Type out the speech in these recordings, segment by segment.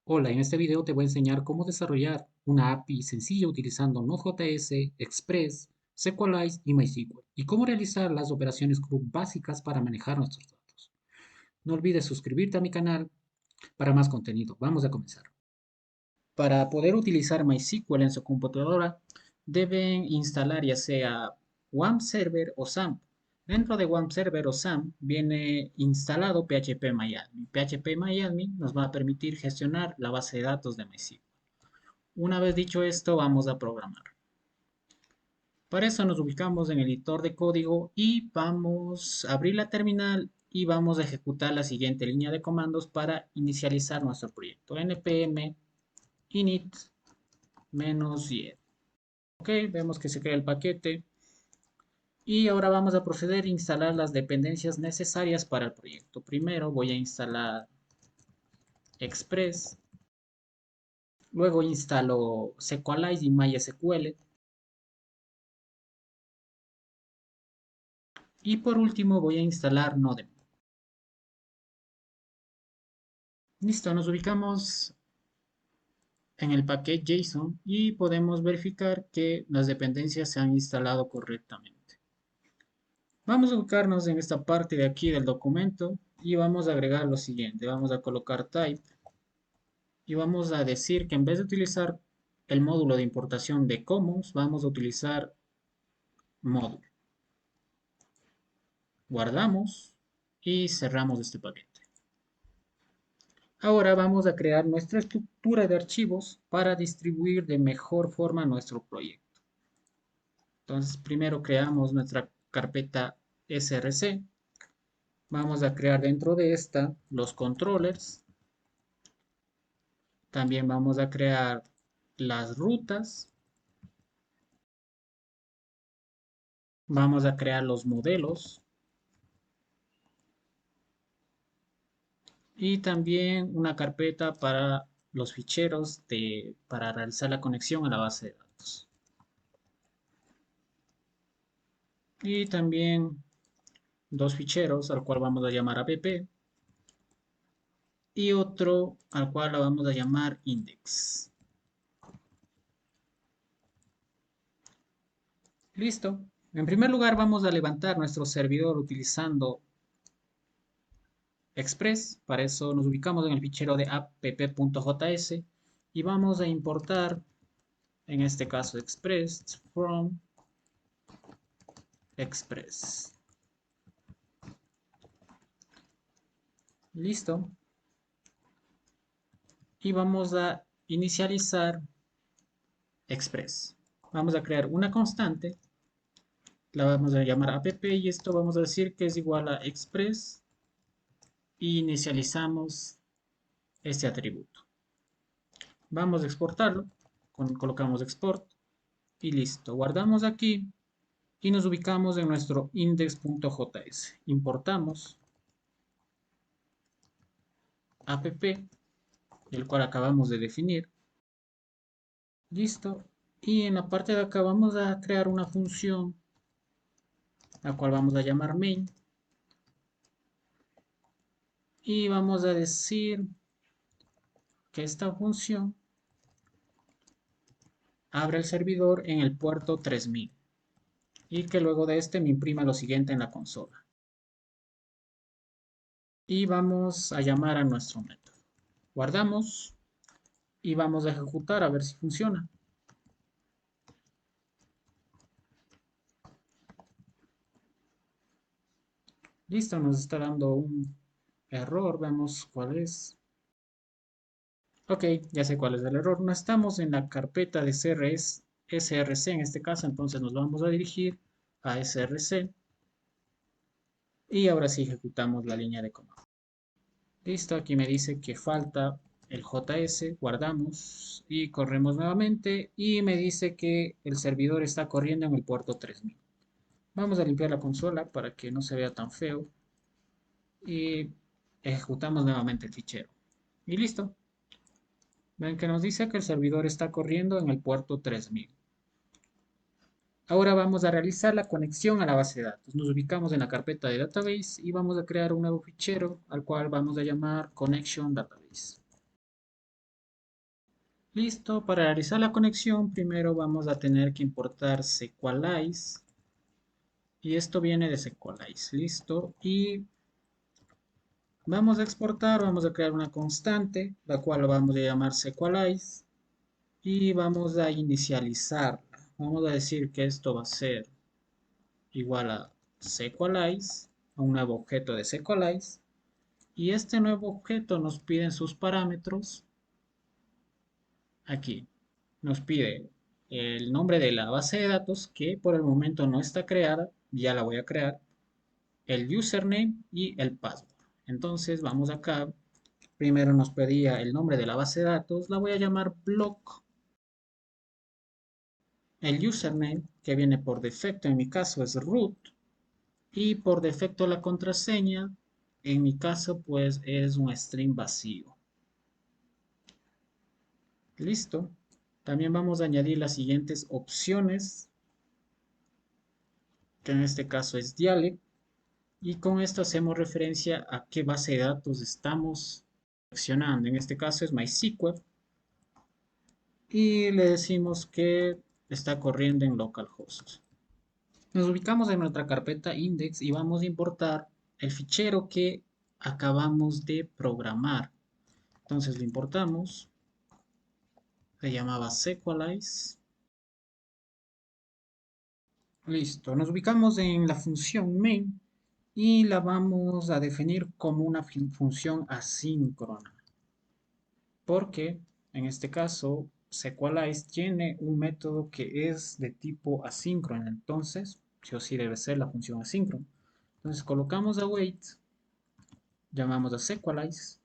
Hola, en este video te voy a enseñar cómo desarrollar una API sencilla utilizando Node.js, Express, SQLite y MySQL, y cómo realizar las operaciones CRUD básicas para manejar nuestros datos. No olvides suscribirte a mi canal para más contenido. Vamos a comenzar. Para poder utilizar MySQL en su computadora, deben instalar ya sea WAMP Server o SAMP. Dentro de WAMP Server o SAMP viene instalado PHP PHP MyAdmin nos va a permitir gestionar la base de datos de MySQL. Una vez dicho esto, vamos a programar. Para eso nos ubicamos en el editor de código y vamos a abrir la terminal y vamos a ejecutar la siguiente línea de comandos para inicializar nuestro proyecto. npm init -y. Ok, vemos que se crea el paquete y ahora vamos a proceder a instalar las dependencias necesarias para el proyecto. Primero voy a instalar Express, luego instalo SQLite y MySQL y por último voy a instalar Node. Listo, nos ubicamos en el paquete JSON y podemos verificar que las dependencias se han instalado correctamente. Vamos a ubicarnos en esta parte de aquí del documento y vamos a agregar lo siguiente. Vamos a colocar type y vamos a decir que en vez de utilizar el módulo de importación de commons, vamos a utilizar módulo. Guardamos y cerramos este paquete. Ahora vamos a crear nuestra estructura de archivos para distribuir de mejor forma nuestro proyecto. Entonces, primero creamos nuestra carpeta src. Vamos a crear dentro de esta los controllers. También vamos a crear las rutas. Vamos a crear los modelos. Y también una carpeta para los ficheros para realizar la conexión a la base de datos. Y también dos ficheros al cual vamos a llamar app y otro al cual la vamos a llamar index. Listo. En primer lugar vamos a levantar nuestro servidor utilizando Express. Para eso nos ubicamos en el fichero de app.js y vamos a importar, en este caso Express, from Express. Listo. Y vamos a inicializar Express. Vamos a crear una constante, la vamos a llamar app y esto vamos a decir que es igual a Express y inicializamos este atributo. Vamos a exportarlo, colocamos export y listo. Guardamos aquí y nos ubicamos en nuestro index.js. Importamos app, el cual acabamos de definir. Listo. Y en la parte de acá vamos a crear una función, la cual vamos a llamar main. Y vamos a decir que esta función abre el servidor en el puerto 3000 y que luego de este me imprima lo siguiente en la consola. Y vamos a llamar a nuestro método. Guardamos y vamos a ejecutar a ver si funciona. Listo, nos está dando un error, vemos cuál es. Ok, ya sé cuál es el error. No estamos en la carpeta de src en este caso, entonces nos vamos a dirigir a src y ahora sí ejecutamos la línea de comando. Listo, aquí me dice que falta el JS, guardamos y corremos nuevamente y me dice que el servidor está corriendo en el puerto 3000. Vamos a limpiar la consola para que no se vea tan feo y ejecutamos nuevamente el fichero. Y listo. Ven que nos dice que el servidor está corriendo en el puerto 3000. Ahora vamos a realizar la conexión a la base de datos. Nos ubicamos en la carpeta de database y vamos a crear un nuevo fichero al cual vamos a llamar connection database. Listo, para realizar la conexión primero vamos a tener que importar Sequalize y esto viene de Sequalize, listo. Y vamos a exportar, vamos a crear una constante, la cual lo vamos a llamar Sequalize y vamos a inicializarla. Vamos a decir que esto va a ser igual a Sequalize, a un nuevo objeto de Sequalize. Y este nuevo objeto nos pide sus parámetros. Aquí nos pide el nombre de la base de datos que por el momento no está creada. Ya la voy a crear. El username y el password. Entonces vamos acá. Primero nos pedía el nombre de la base de datos. La voy a llamar block. El username que viene por defecto en mi caso es root. Y por defecto la contraseña en mi caso pues es un string vacío. Listo. También vamos a añadir las siguientes opciones, que en este caso es dialect, y con esto hacemos referencia a qué base de datos estamos seleccionando. En este caso es MySQL, y le decimos que está corriendo en localhost. Nos ubicamos en nuestra carpeta index y vamos a importar el fichero que acabamos de programar. Entonces lo importamos, se llamaba Sequalize. Listo, nos ubicamos en la función main y la vamos a definir como una función asíncrona, porque en este caso Sequalize tiene un método que es de tipo asíncrono, entonces sí o sí debe ser la función asíncrona. Entonces colocamos await, llamamos a Sequalize,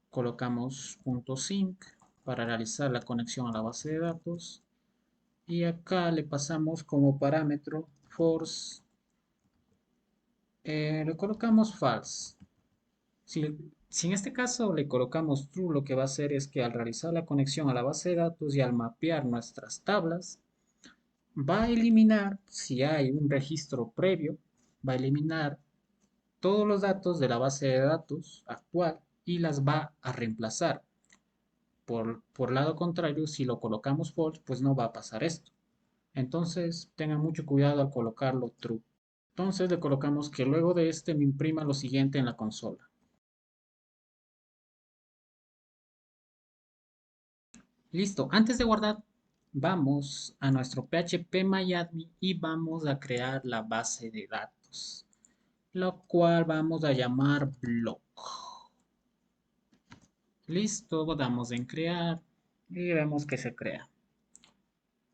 colocamos .sync para realizar la conexión a la base de datos y acá le pasamos como parámetro force. Le colocamos false. Si en este caso le colocamos true, lo que va a hacer es que al realizar la conexión a la base de datos y al mapear nuestras tablas, va a eliminar, si hay un registro previo, va a eliminar todos los datos de la base de datos actual y las va a reemplazar. Por lado contrario, si lo colocamos false, pues no va a pasar esto. Entonces, tengan mucho cuidado al colocarlo true. Entonces le colocamos que luego de este me imprima lo siguiente en la consola. Listo, antes de guardar, vamos a nuestro phpMyAdmin y vamos a crear la base de datos, lo cual vamos a llamar block. Listo, damos en crear y vemos que se crea.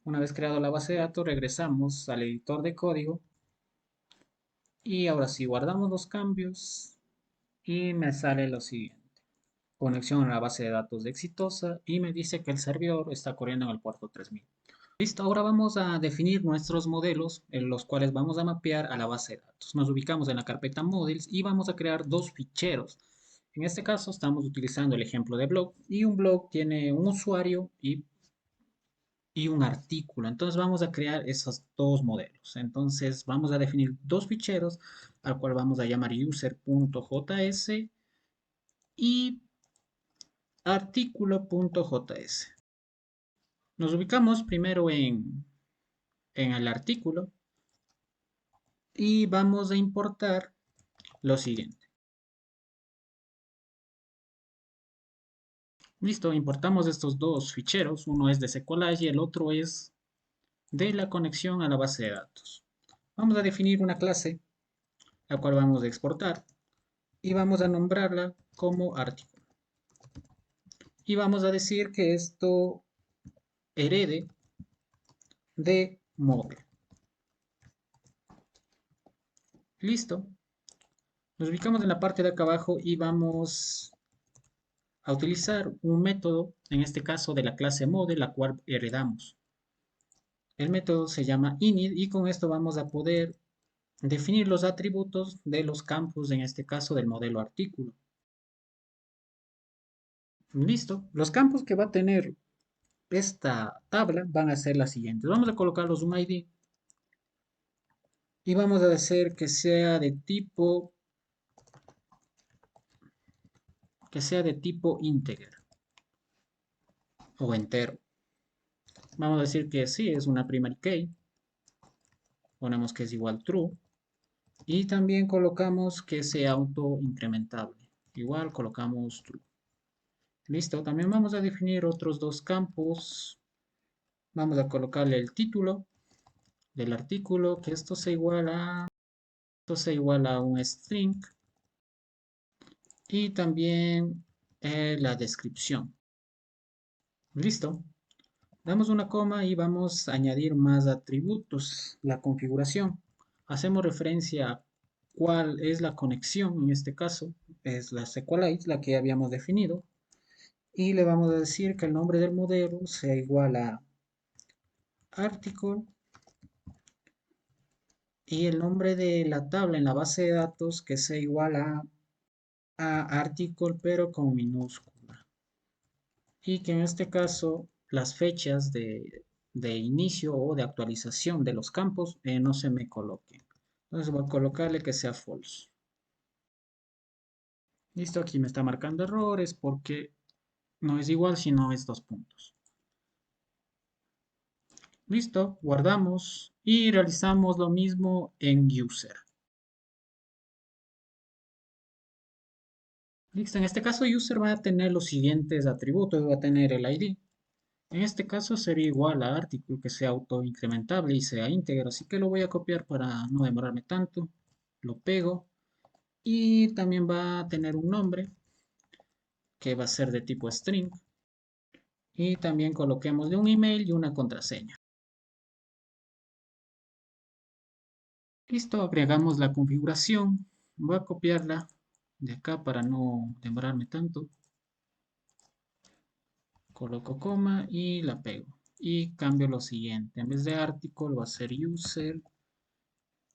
Una vez creado la base de datos, regresamos al editor de código y ahora sí guardamos los cambios y me sale lo siguiente. Conexión a la base de datos exitosa y me dice que el servidor está corriendo en el puerto 3000. Listo, ahora vamos a definir nuestros modelos en los cuales vamos a mapear a la base de datos. Nos ubicamos en la carpeta Models y vamos a crear dos ficheros. En este caso estamos utilizando el ejemplo de blog y un blog tiene un usuario y un artículo. Entonces vamos a crear esos dos modelos. Entonces vamos a definir dos ficheros al cual vamos a llamar user.js y artículo.js. Nos ubicamos primero en el artículo y vamos a importar lo siguiente. Listo, importamos estos dos ficheros, uno es de Sequelize y el otro es de la conexión a la base de datos. Vamos a definir una clase, la cual vamos a exportar y vamos a nombrarla como artículo. Y vamos a decir que esto herede de model. Listo. Nos ubicamos en la parte de acá abajo y vamos a utilizar un método, en este caso de la clase model, la cual heredamos. El método se llama init y con esto vamos a poder definir los atributos de los campos, en este caso del modelo artículo. Listo. Los campos que va a tener esta tabla van a ser las siguientes. Vamos a colocarlos un ID y vamos a decir que sea de tipo integer. o entero. Vamos a decir que sí, es una primary key. Ponemos que es igual true. Y también colocamos que sea auto incrementable. Igual colocamos true. Listo, también vamos a definir otros dos campos. Vamos a colocarle el título del artículo, que esto sea igual a un string. Y también la descripción. Listo. Damos una coma y vamos a añadir más atributos. La configuración. Hacemos referencia a cuál es la conexión, en este caso es la SQLite, la que habíamos definido. Y le vamos a decir que el nombre del modelo sea igual a article y el nombre de la tabla en la base de datos que sea igual a article pero con minúscula. Y que en este caso las fechas de inicio o de actualización de los campos no se me coloquen. Entonces voy a colocarle que sea false. Listo, aquí me está marcando errores porque no es igual si no es dos puntos. Listo, guardamos y realizamos lo mismo en user. Listo, en este caso user va a tener los siguientes atributos, va a tener el ID. En este caso sería igual a article que sea autoincrementable y sea íntegro, así que lo voy a copiar para no demorarme tanto. Lo pego y también va a tener un nombre que va a ser de tipo string y también coloquemos de un email y una contraseña. Listo, agregamos la configuración. Voy a copiarla de acá para no demorarme tanto. Coloco coma y la pego. Y cambio lo siguiente. En vez de article va a ser user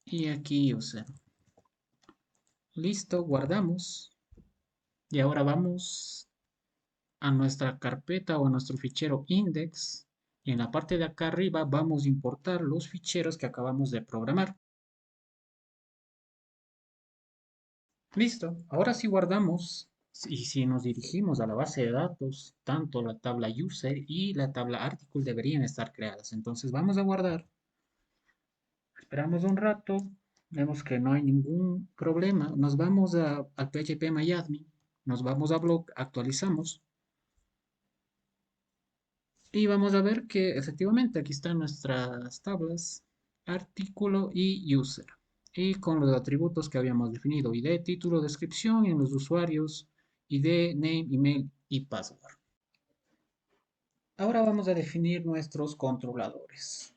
y aquí user. Listo, guardamos. Y ahora vamos a nuestra carpeta o a nuestro fichero index. Y en la parte de acá arriba vamos a importar los ficheros que acabamos de programar. Listo, ahora sí guardamos y si nos dirigimos a la base de datos, tanto la tabla user y la tabla article deberían estar creadas. Entonces vamos a guardar, esperamos un rato, vemos que no hay ningún problema, nos vamos al php nos vamos a blog, actualizamos y vamos a ver que efectivamente aquí están nuestras tablas, artículo y user. Y con los atributos que habíamos definido, ID, título, descripción y en los usuarios, ID, name, email y password. Ahora vamos a definir nuestros controladores.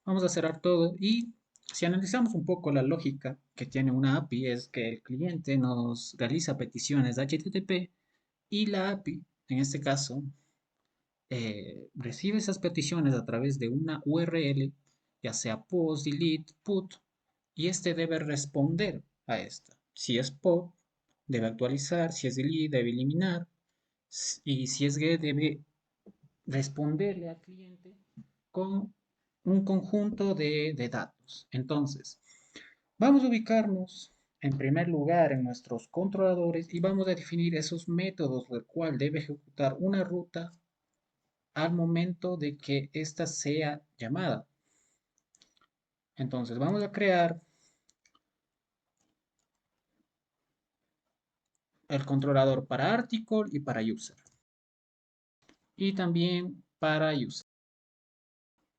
Vamos a cerrar todo y si analizamos un poco la lógica que tiene una API es que el cliente nos realiza peticiones de HTTP y la API, en este caso, recibe esas peticiones a través de una URL, ya sea post, delete, put, y este debe responder a esta. Si es pop, debe actualizar, si es delete, debe eliminar, y si es get, debe responderle al cliente con un conjunto de datos. Entonces, vamos a ubicarnos en primer lugar en nuestros controladores y vamos a definir esos métodos del cual debe ejecutar una ruta al momento de que ésta sea llamada. Entonces vamos a crear el controlador para article y para user. Y también para user.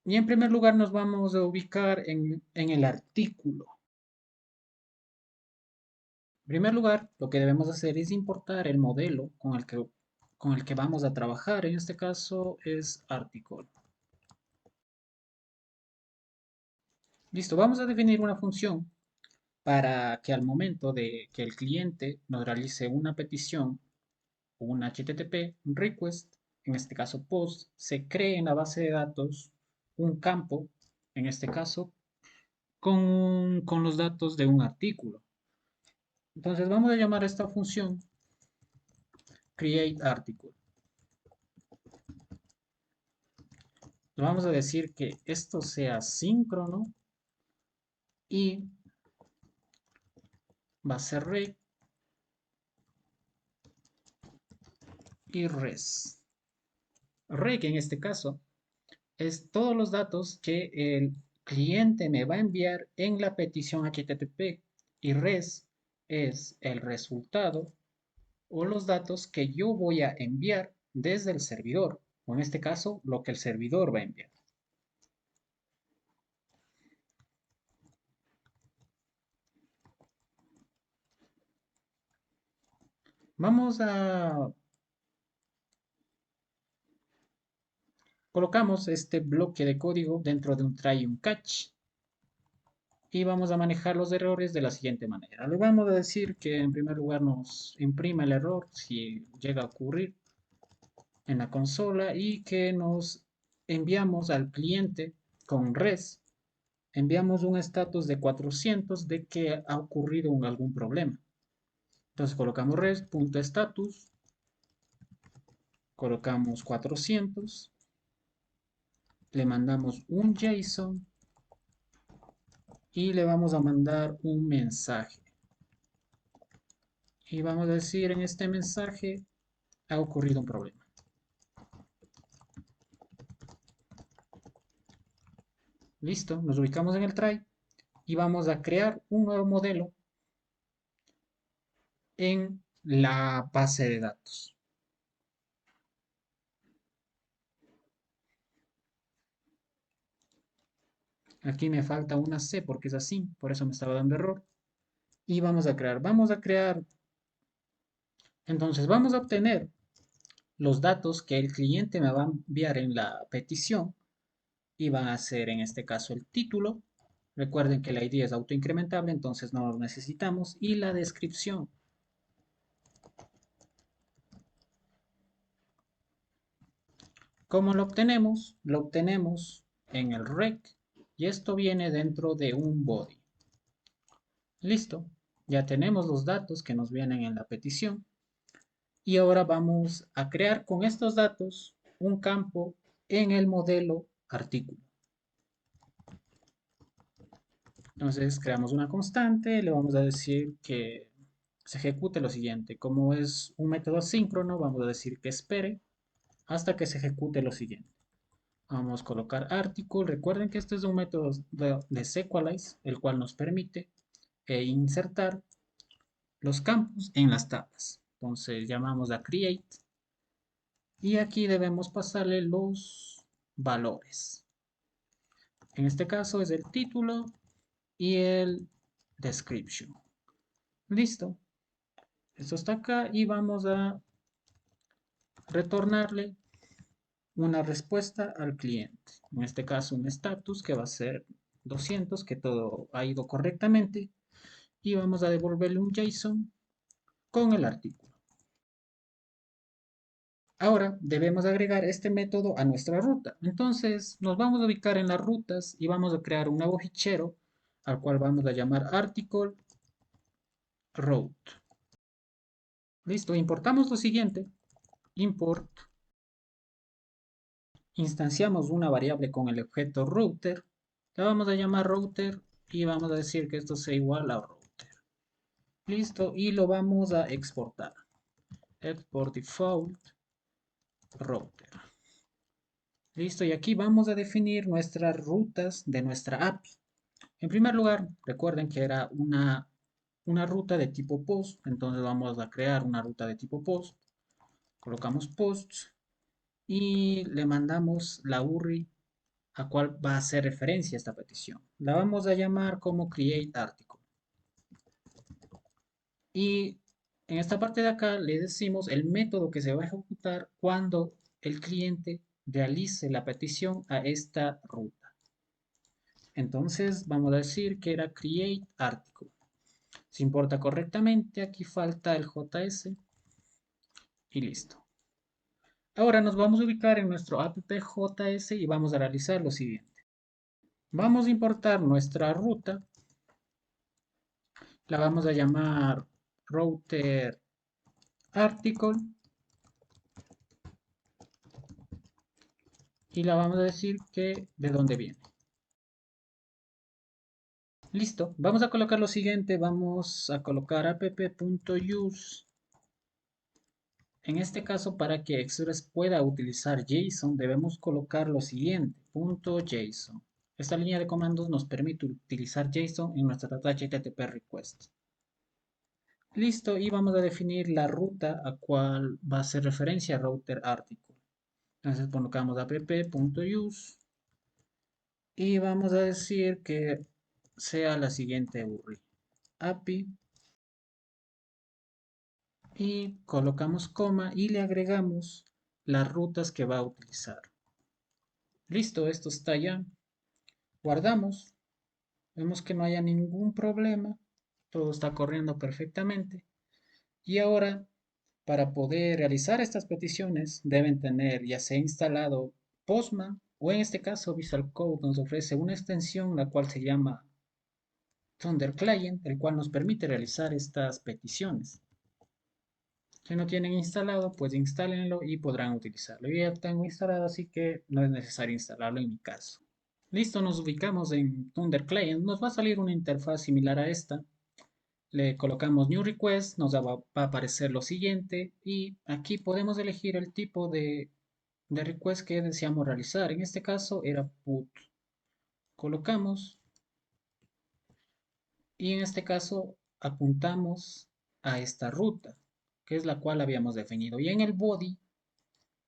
Y en primer lugar nos vamos a ubicar en el artículo. En primer lugar, lo que debemos hacer es importar el modelo con el que vamos a trabajar. En este caso es article. Listo, vamos a definir una función para que al momento de que el cliente nos realice una petición un HTTP, un request, en este caso post, se cree en la base de datos un campo, en este caso, con los datos de un artículo. Entonces vamos a llamar a esta función createArticle. Le vamos a decir que esto sea síncrono y va a ser req y res. rec en este caso es todos los datos que el cliente me va a enviar en la petición HTTP y res es el resultado o los datos que yo voy a enviar desde el servidor, o en este caso, lo que el servidor va a enviar. Vamos a... Colocamos este bloque de código dentro de un try y un catch y vamos a manejar los errores de la siguiente manera. Le vamos a decir que en primer lugar nos imprima el error si llega a ocurrir en la consola y que nos enviamos al cliente con res, enviamos un estatus de 400 de que ha ocurrido algún problema. Entonces colocamos res.status, colocamos 400, le mandamos un JSON y le vamos a mandar un mensaje. Y vamos a decir en este mensaje ha ocurrido un problema. Listo, nos ubicamos en el try y vamos a crear un nuevo modelo en la base de datos. Aquí me falta una C porque es así, por eso me estaba dando error. Y vamos a crear, entonces vamos a obtener los datos que el cliente me va a enviar en la petición y van a ser en este caso el título. Recuerden que la ID es autoincrementable, entonces no lo necesitamos. Y la descripción. ¿Cómo lo obtenemos? Lo obtenemos en el rec y esto viene dentro de un body. Listo, ya tenemos los datos que nos vienen en la petición y ahora vamos a crear con estos datos un campo en el modelo artículo. Entonces creamos una constante, le vamos a decir que se ejecute lo siguiente. Como es un método asíncrono, vamos a decir que espere hasta que se ejecute lo siguiente. Vamos a colocar article. Recuerden que este es un método de Sequalize, el cual nos permite insertar los campos en las tablas. Entonces llamamos a create y aquí debemos pasarle los valores. En este caso es el título y el description. Listo. Esto está acá y vamos a retornarle una respuesta al cliente. En este caso un status que va a ser 200, que todo ha ido correctamente. Y vamos a devolverle un JSON con el artículo. Ahora debemos agregar este método a nuestra ruta. Entonces nos vamos a ubicar en las rutas y vamos a crear un nuevo fichero al cual vamos a llamar article route. Listo, importamos lo siguiente. Import. Instanciamos una variable con el objeto router. La vamos a llamar router y vamos a decir que esto sea igual a router. Listo, y lo vamos a exportar. Export default router. Listo, y aquí vamos a definir nuestras rutas de nuestra API. En primer lugar, recuerden que era una ruta de tipo post, entonces vamos a crear una ruta de tipo post. Colocamos posts y le mandamos la URI a cuál va a hacer referencia esta petición. La vamos a llamar como create article. Y en esta parte de acá le decimos el método que se va a ejecutar cuando el cliente realice la petición a esta ruta. Entonces vamos a decir que era create article. Se importa correctamente, aquí falta el JS y listo. Ahora nos vamos a ubicar en nuestro app.js y vamos a realizar lo siguiente. Vamos a importar nuestra ruta, la vamos a llamar router article y la vamos a decir que de dónde viene. Listo, vamos a colocar lo siguiente, vamos a colocar app.use En este caso, para que Express pueda utilizar JSON, debemos colocar lo siguiente, punto .json. Esta línea de comandos nos permite utilizar JSON en nuestra data HTTP request. Listo, y vamos a definir la ruta a cual va a hacer referencia router article. Entonces colocamos app.use y vamos a decir que sea la siguiente URI. API y colocamos coma y le agregamos las rutas que va a utilizar. Listo, esto está ya. Guardamos. Vemos que no haya ningún problema. Todo está corriendo perfectamente. Y ahora, para poder realizar estas peticiones, deben tener ya sea instalado Postman o en este caso Visual Code nos ofrece una extensión la cual se llama Thunder Client, el cual nos permite realizar estas peticiones. Si no tienen instalado, pues instálenlo y podrán utilizarlo. Yo ya tengo instalado, así que no es necesario instalarlo en mi caso. Listo, nos ubicamos en Thunder Client. Nos va a salir una interfaz similar a esta. Le colocamos New Request, nos va a aparecer lo siguiente y aquí podemos elegir el tipo de request que deseamos realizar. En este caso era put. Colocamos y en este caso apuntamos a esta ruta, que es la cual habíamos definido. Y en el body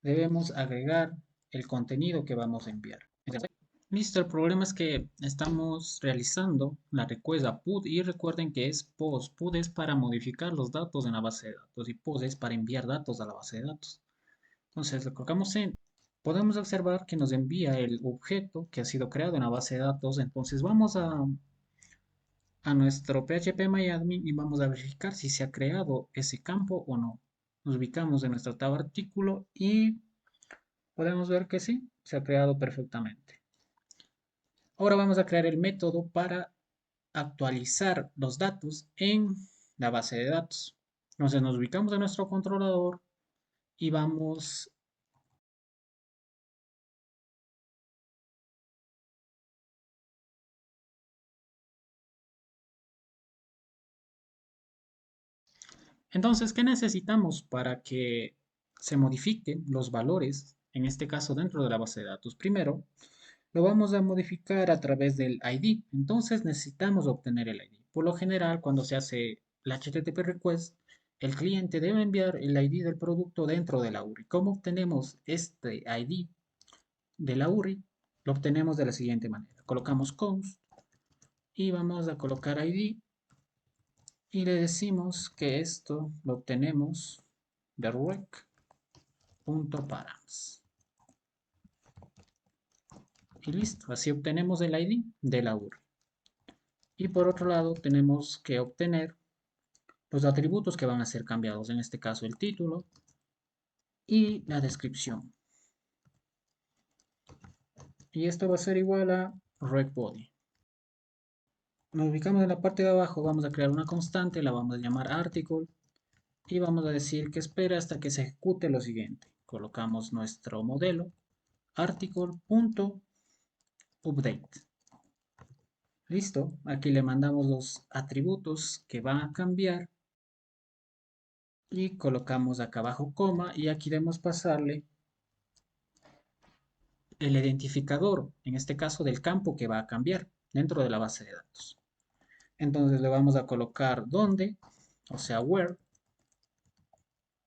debemos agregar el contenido que vamos a enviar. Listo, el problema es que estamos realizando la request a PUT y recuerden que es POST. PUT es para modificar los datos en la base de datos y POST es para enviar datos a la base de datos. Entonces, le colocamos en, podemos observar que nos envía el objeto que ha sido creado en la base de datos. Entonces, vamos a nuestro phpMyAdmin y vamos a verificar si se ha creado ese campo o no. Nos ubicamos en nuestro tab artículo y podemos ver que sí, se ha creado perfectamente. Ahora vamos a crear el método para actualizar los datos en la base de datos. Entonces nos ubicamos en nuestro controlador y vamos. Entonces, ¿qué necesitamos para que se modifiquen los valores, en este caso dentro de la base de datos? Primero, lo vamos a modificar a través del ID. Entonces necesitamos obtener el ID. Por lo general, cuando se hace la HTTP request, el cliente debe enviar el ID del producto dentro de la URI. ¿Cómo obtenemos este ID de la URI? Lo obtenemos de la siguiente manera. Colocamos const y vamos a colocar ID y le decimos que esto lo obtenemos de rec.params. Y listo, así obtenemos el ID de la URI. Y por otro lado tenemos que obtener los atributos que van a ser cambiados, en este caso el título y la descripción. Y esto va a ser igual a recBody. Nos ubicamos en la parte de abajo, vamos a crear una constante, la vamos a llamar article y vamos a decir que espera hasta que se ejecute lo siguiente. Colocamos nuestro modelo article.update. Listo, aquí le mandamos los atributos que van a cambiar y colocamos acá abajo coma y aquí debemos pasarle el identificador, en este caso del campo que va a cambiar dentro de la base de datos. Entonces le vamos a colocar donde, o sea, where,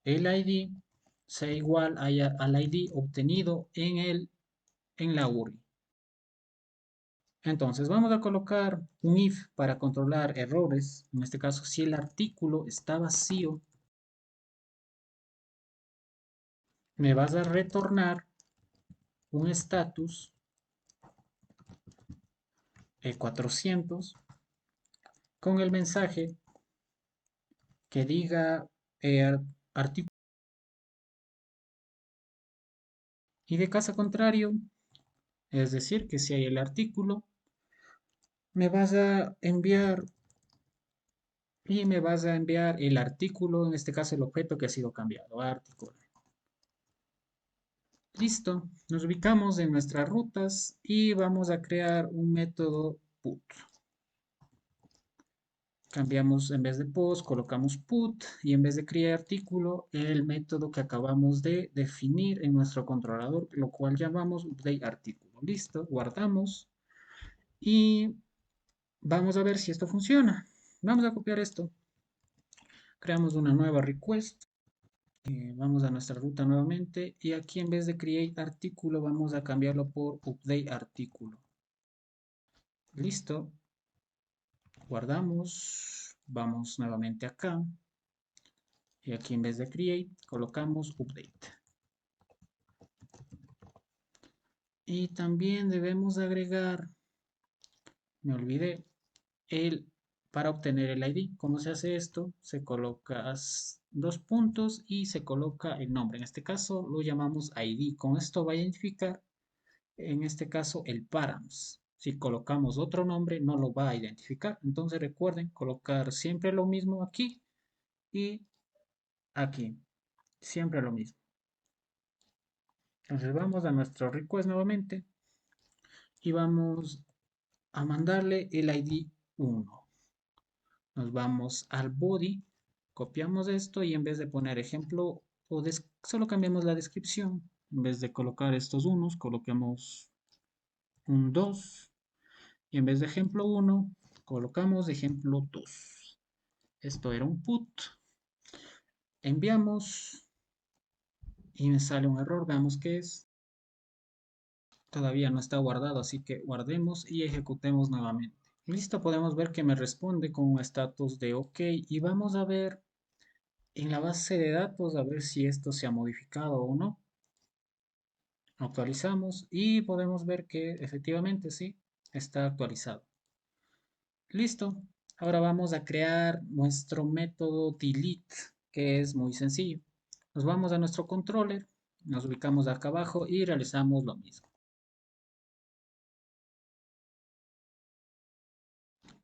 el ID sea igual al ID obtenido en la URI. Entonces vamos a colocar un if para controlar errores. En este caso, si el artículo está vacío, me vas a retornar un status 400 con el mensaje que diga artículo. Y de caso contrario, es decir, que si hay el artículo, me vas a enviar el artículo, en este caso el objeto que ha sido cambiado, artículo. Listo, nos ubicamos en nuestras rutas y vamos a crear un método put Cambiamos en vez de post, colocamos put y en vez de crear artículo, el método que acabamos de definir en nuestro controlador, lo cual llamamos update artículo. Listo, guardamos y vamos a ver si esto funciona. Vamos a copiar esto. Creamos una nueva request. Vamos a nuestra ruta nuevamente y aquí en vez de create artículo vamos a cambiarlo por update artículo. Listo. Guardamos. Vamos nuevamente acá. Y aquí en vez de create colocamos update. Y también debemos agregar, me olvidé, para obtener el ID. ¿Cómo se hace esto? Se coloca dos puntos y se coloca el nombre. En este caso lo llamamos ID. Con esto va a identificar, en este caso, el params. Si colocamos otro nombre, no lo va a identificar. Entonces recuerden colocar siempre lo mismo aquí y aquí. Siempre lo mismo. Entonces vamos a nuestro request nuevamente y vamos a mandarle el ID 1. Nos vamos al body, copiamos esto y en vez de poner ejemplo, solo cambiamos la descripción. En vez de colocar estos unos, coloquemos un 2. Y en vez de ejemplo 1, colocamos ejemplo 2. Esto era un put. Enviamos y me sale un error. Veamos qué es. Todavía no está guardado, así que guardemos y ejecutemos nuevamente. Listo, podemos ver que me responde con un estatus de OK y vamos a ver en la base de datos a ver si esto se ha modificado o no. Actualizamos y podemos ver que efectivamente sí, está actualizado. Listo, ahora vamos a crear nuestro método delete, que es muy sencillo. Nos vamos a nuestro controller, nos ubicamos acá abajo y realizamos lo mismo.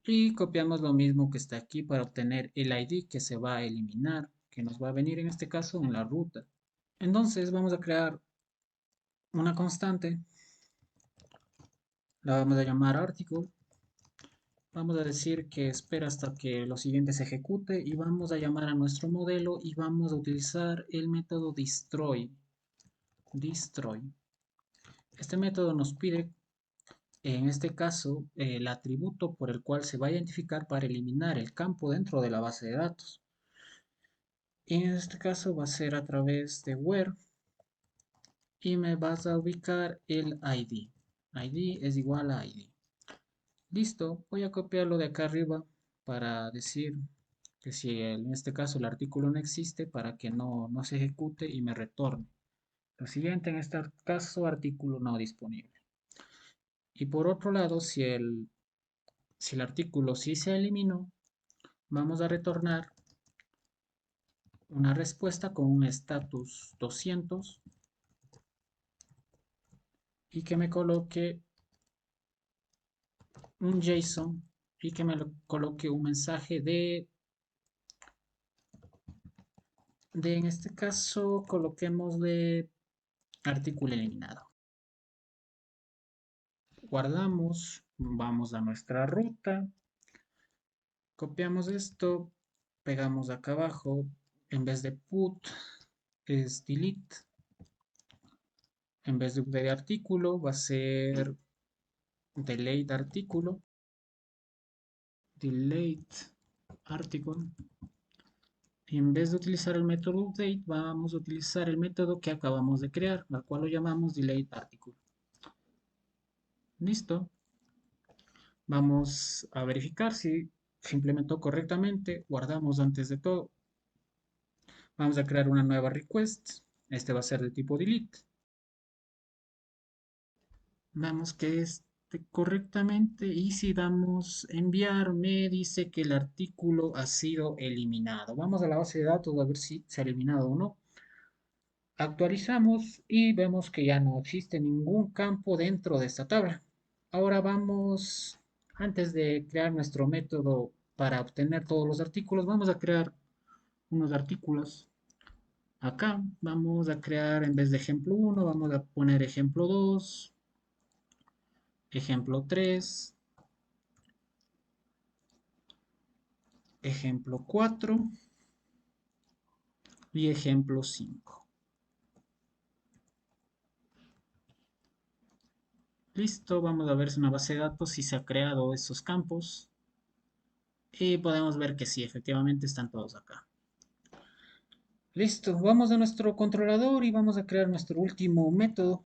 Y copiamos lo mismo que está aquí para obtener el ID que se va a eliminar, que nos va a venir en este caso en la ruta. Entonces vamos a crear una constante, la vamos a llamar article. Vamos a decir que espera hasta que lo siguiente se ejecute y vamos a llamar a nuestro modelo y vamos a utilizar el método destroy. Este método nos pide, en este caso, el atributo por el cual se va a identificar para eliminar el campo dentro de la base de datos. Y en este caso va a ser a través de where y me vas a ubicar el ID. ID es igual a ID. Listo, voy a copiarlo de acá arriba para decir que si en este caso el artículo no existe para que no se ejecute y me retorne. Lo siguiente en este caso, artículo no disponible. Y por otro lado, si el artículo sí se eliminó, vamos a retornar una respuesta con un status 200 y que me coloque un JSON y que me coloque un mensaje en este caso, coloquemos de artículo eliminado. Guardamos, vamos a nuestra ruta, copiamos esto, pegamos acá abajo, en vez de put es delete, en vez de artículo va a ser delete artículo, delete article, y en vez de utilizar el método update vamos a utilizar el método que acabamos de crear, al cual lo llamamos delete article. Listo. Vamos a verificar si se implementó correctamente. Guardamos antes de todo. Vamos a crear una nueva request. Este va a ser de tipo delete. Vamos que esté correctamente y si damos enviar me dice que el artículo ha sido eliminado. Vamos a la base de datos a ver si se ha eliminado o no. Actualizamos y vemos que ya no existe ningún campo dentro de esta tabla. Ahora vamos, antes de crear nuestro método para obtener todos los artículos, vamos a crear unos artículos. Acá vamos a crear, en vez de ejemplo 1, vamos a poner ejemplo 2, ejemplo 3, ejemplo 4 y ejemplo 5. Listo, vamos a ver si una base de datos si se ha creado esos campos. Y podemos ver que sí, efectivamente están todos acá. Listo, vamos a nuestro controlador y vamos a crear nuestro último método.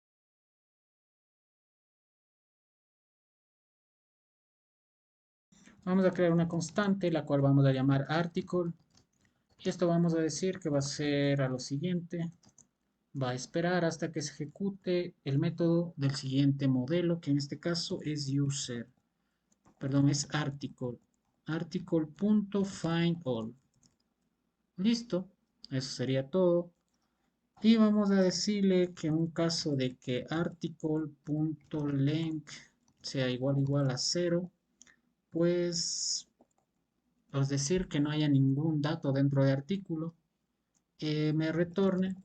Vamos a crear una constante, la cual vamos a llamar article. Y esto vamos a decir que va a ser a lo siguiente. Va a esperar hasta que se ejecute el método del siguiente modelo, que en este caso es user. Perdón, es article. Article.findAll. Listo, eso sería todo. Y vamos a decirle que en un caso de que article.length sea igual a 0, pues es decir que no haya ningún dato dentro de artículo, me retorne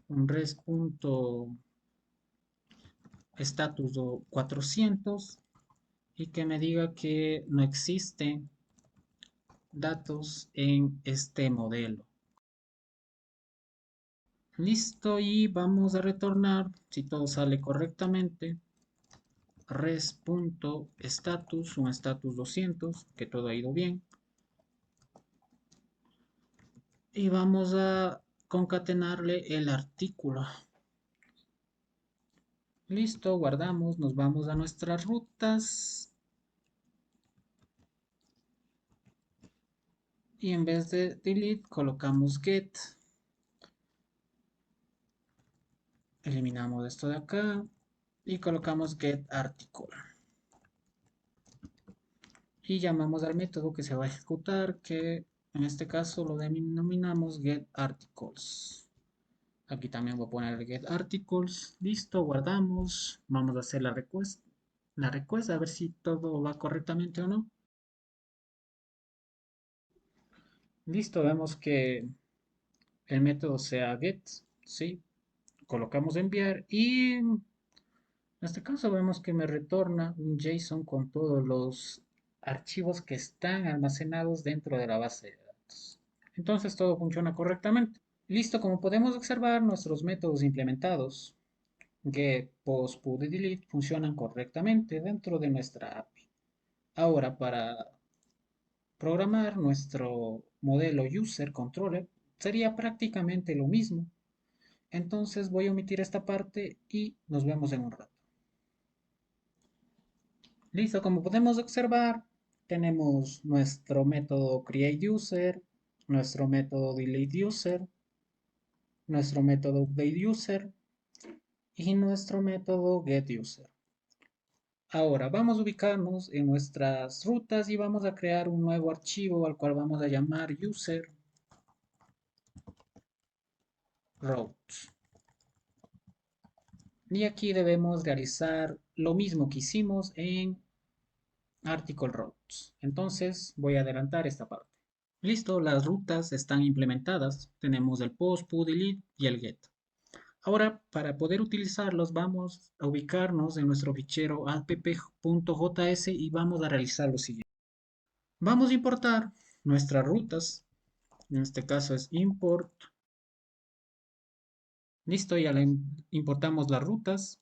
un res.status 400 y que me diga que no existen datos en este modelo. Listo, y vamos a retornar, si todo sale correctamente, res.status, un status 200, que todo ha ido bien. Y vamos a concatenarle el artículo. Listo, guardamos, nos vamos a nuestras rutas. Y en vez de delete colocamos get. Eliminamos esto de acá y colocamos get article. Y llamamos al método que se va a ejecutar, que en este caso lo denominamos getArticles. Aquí también voy a poner getArticles. Listo, guardamos. Vamos a hacer la request. A ver si todo va correctamente o no. Listo, vemos que el método sea get, ¿sí? Colocamos enviar y en este caso vemos que me retorna un JSON con todos los archivos que están almacenados dentro de la base de datos. Entonces todo funciona correctamente. Listo, como podemos observar, nuestros métodos implementados, get, post, put y delete, funcionan correctamente dentro de nuestra API. Ahora, para programar nuestro modelo user controller, sería prácticamente lo mismo. Entonces voy a omitir esta parte y nos vemos en un rato. Listo, como podemos observar, tenemos nuestro método createUser, nuestro método deleteUser, nuestro método updateUser y nuestro método getUser. Ahora vamos a ubicarnos en nuestras rutas y vamos a crear un nuevo archivo al cual vamos a llamar user routes. Y aquí debemos realizar lo mismo que hicimos en article routes. Entonces voy a adelantar esta parte. Listo, las rutas están implementadas. Tenemos el post, put, delete y el get. Ahora, para poder utilizarlos, vamos a ubicarnos en nuestro fichero app.js y vamos a realizar lo siguiente. Vamos a importar nuestras rutas. En este caso es import. Listo, ya le importamos las rutas.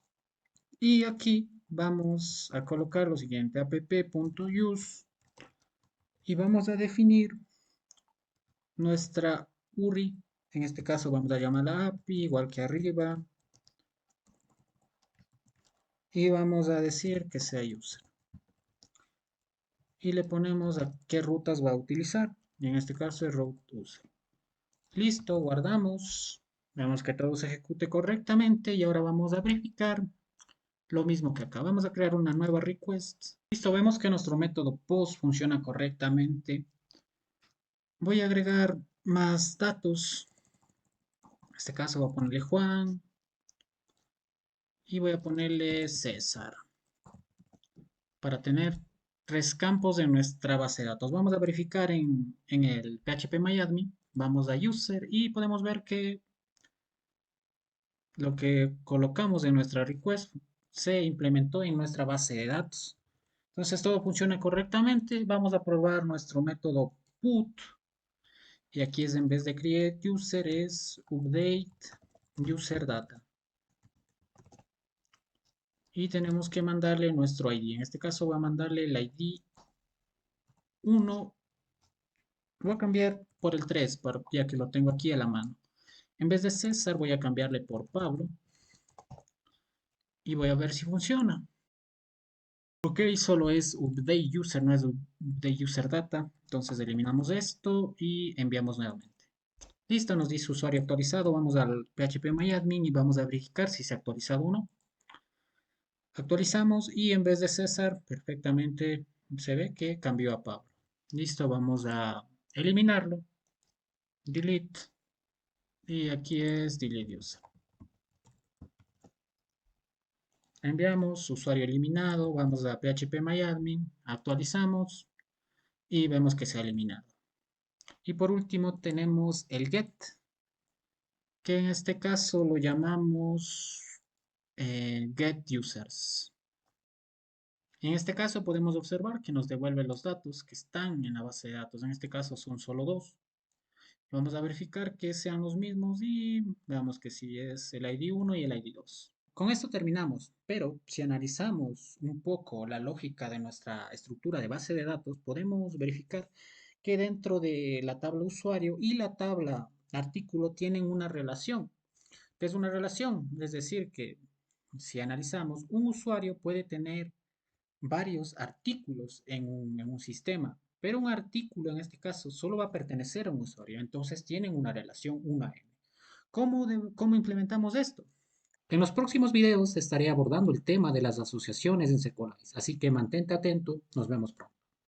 Y aquí vamos a colocar lo siguiente, app.use. Y vamos a definir nuestra URI. En este caso vamos a llamarla API, igual que arriba. Y vamos a decir que sea user. Y le ponemos a qué rutas va a utilizar. Y en este caso es route user. Listo, guardamos. Vemos que todo se ejecute correctamente y ahora vamos a verificar lo mismo que acá. Vamos a crear una nueva request. Listo, vemos que nuestro método post funciona correctamente. Voy a agregar más datos. En este caso voy a ponerle Juan y voy a ponerle César para tener tres campos en nuestra base de datos. Vamos a verificar en el phpMyAdmin. Vamos a user y podemos ver que lo que colocamos en nuestra request se implementó en nuestra base de datos. Entonces todo funciona correctamente. Vamos a probar nuestro método put. Y aquí es en vez de create user es update user data. Y tenemos que mandarle nuestro ID. En este caso voy a mandarle el ID 1. Voy a cambiar por el 3, ya que lo tengo aquí a la mano. En vez de César voy a cambiarle por Pablo. Y voy a ver si funciona. Ok, solo es update user, no es update user data. Entonces eliminamos esto y enviamos nuevamente. Listo, nos dice usuario actualizado. Vamos al phpMyAdmin y vamos a verificar si se ha actualizado o no. Actualizamos y en vez de César, perfectamente se ve que cambió a Pablo. Listo, vamos a eliminarlo. Delete. Y aquí es delete user. Enviamos usuario eliminado. Vamos a phpMyAdmin. Actualizamos y vemos que se ha eliminado. Y por último tenemos el get, que en este caso lo llamamos get users. En este caso podemos observar que nos devuelve los datos que están en la base de datos. En este caso son solo dos. Vamos a verificar que sean los mismos y veamos que sí es el ID 1 y el ID 2. Con esto terminamos, pero si analizamos un poco la lógica de nuestra estructura de base de datos, podemos verificar que dentro de la tabla usuario y la tabla artículo tienen una relación. ¿Qué es una relación? Es decir, que si analizamos, un usuario puede tener varios artículos en un sistema, pero un artículo en este caso solo va a pertenecer a un usuario, entonces tienen una relación 1 a n. ¿Cómo implementamos esto? En los próximos videos estaré abordando el tema de las asociaciones en SQLite, así que mantente atento, nos vemos pronto.